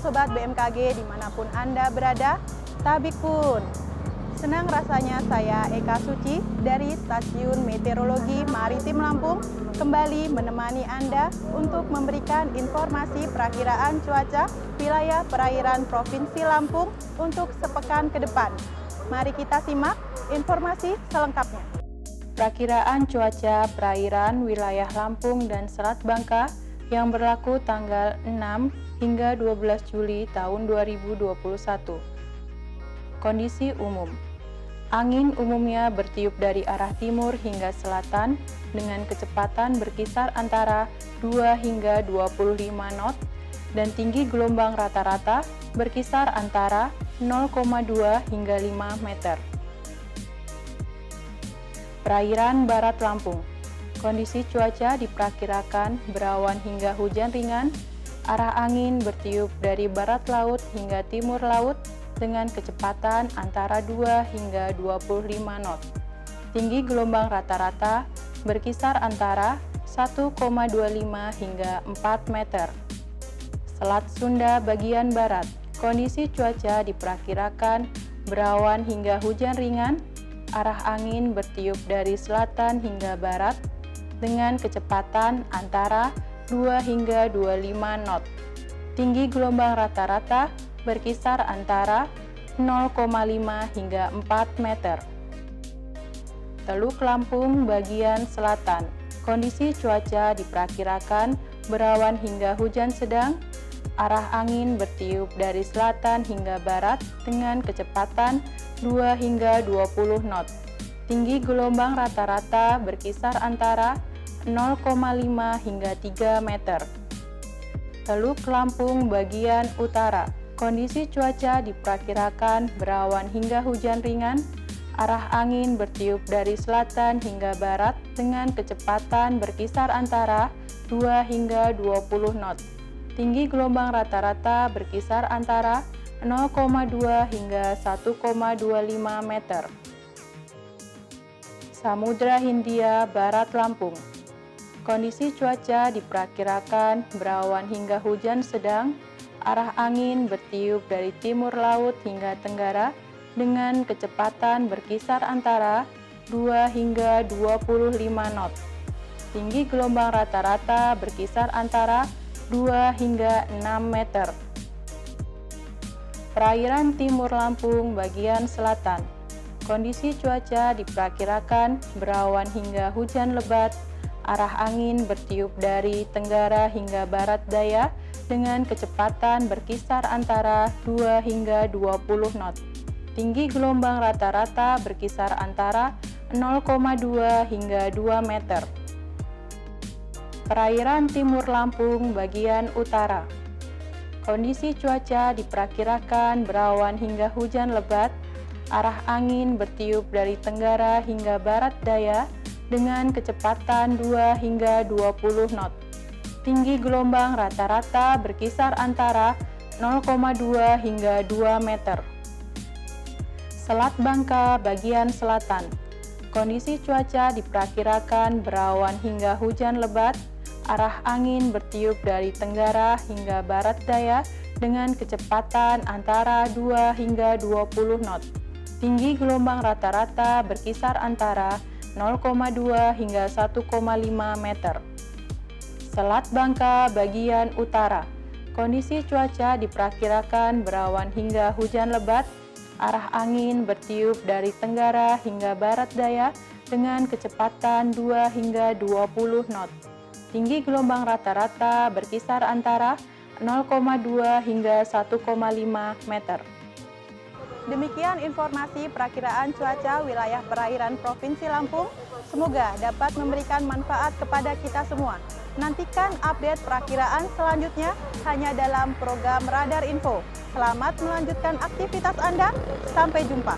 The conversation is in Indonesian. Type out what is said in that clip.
Sobat BMKG dimanapun Anda berada, tabik pun. Senang rasanya saya Eka Suci dari Stasiun Meteorologi Maritim Lampung kembali menemani Anda untuk memberikan informasi perakiraan cuaca wilayah perairan Provinsi Lampung untuk sepekan ke depan. Mari kita simak informasi selengkapnya. Perakiraan cuaca perairan wilayah Lampung dan Selat Bangka yang berlaku tanggal 6 hingga 12 Juli tahun 2021. Kondisi umum. Angin umumnya bertiup dari arah timur hingga selatan dengan kecepatan berkisar antara 2 hingga 25 knot dan tinggi gelombang rata-rata berkisar antara 0,2 hingga 5 meter. Perairan Barat Lampung. Kondisi cuaca diperkirakan berawan hingga hujan ringan, arah angin bertiup dari barat laut hingga timur laut dengan kecepatan antara 2 hingga 25 knot. Tinggi gelombang rata-rata berkisar antara 1,25 hingga 4 meter. Selat Sunda bagian barat. Kondisi cuaca diperkirakan berawan hingga hujan ringan, arah angin bertiup dari selatan hingga barat dengan kecepatan antara 2 hingga 25 knot. Tinggi gelombang rata-rata berkisar antara 0,5 hingga 4 meter. Teluk Lampung bagian selatan. Kondisi cuaca diperkirakan berawan hingga hujan sedang, arah angin bertiup dari selatan hingga barat dengan kecepatan 2 hingga 20 knot. Tinggi gelombang rata-rata berkisar antara 0,5 hingga 3 meter. Teluk Lampung bagian utara. Kondisi cuaca diperkirakan berawan hingga hujan ringan, arah angin bertiup dari selatan hingga barat dengan kecepatan berkisar antara 2 hingga 20 knot. Tinggi gelombang rata-rata berkisar antara 0,2 hingga 1,25 meter. Samudra Hindia Barat Lampung. Kondisi cuaca diperkirakan berawan hingga hujan sedang, arah angin bertiup dari timur laut hingga tenggara dengan kecepatan berkisar antara 2 hingga 25 knot. Tinggi gelombang rata-rata berkisar antara 2 hingga 6 meter. Perairan Timur Lampung bagian selatan. Kondisi cuaca diperkirakan berawan hingga hujan lebat, arah angin bertiup dari tenggara hingga barat daya dengan kecepatan berkisar antara 2 hingga 20 knot. Tinggi gelombang rata-rata berkisar antara 0,2 hingga 2 meter. Perairan Timur Lampung bagian utara. Kondisi cuaca diperkirakan berawan hingga hujan lebat, arah angin bertiup dari tenggara hingga barat daya dengan kecepatan 2 hingga 20 knot. Tinggi gelombang rata-rata berkisar antara 0,2 hingga 2 meter. Selat Bangka bagian selatan. Kondisi cuaca diperkirakan berawan hingga hujan lebat, arah angin bertiup dari tenggara hingga barat daya dengan kecepatan antara 2 hingga 20 knot. Tinggi gelombang rata-rata berkisar antara 0,2 hingga 1,5 meter. Selat Bangka bagian utara. Kondisi cuaca diperkirakan berawan hingga hujan lebat, arah angin bertiup dari tenggara hingga barat daya dengan kecepatan 2 hingga 20 knot. Tinggi gelombang rata-rata berkisar antara 0,2 hingga 1,5 meter. Demikian informasi perakiraan cuaca wilayah perairan Provinsi Lampung. Semoga dapat memberikan manfaat kepada kita semua. Nantikan update perakiraan selanjutnya hanya dalam program Radar Info. Selamat melanjutkan aktivitas Anda. Sampai jumpa.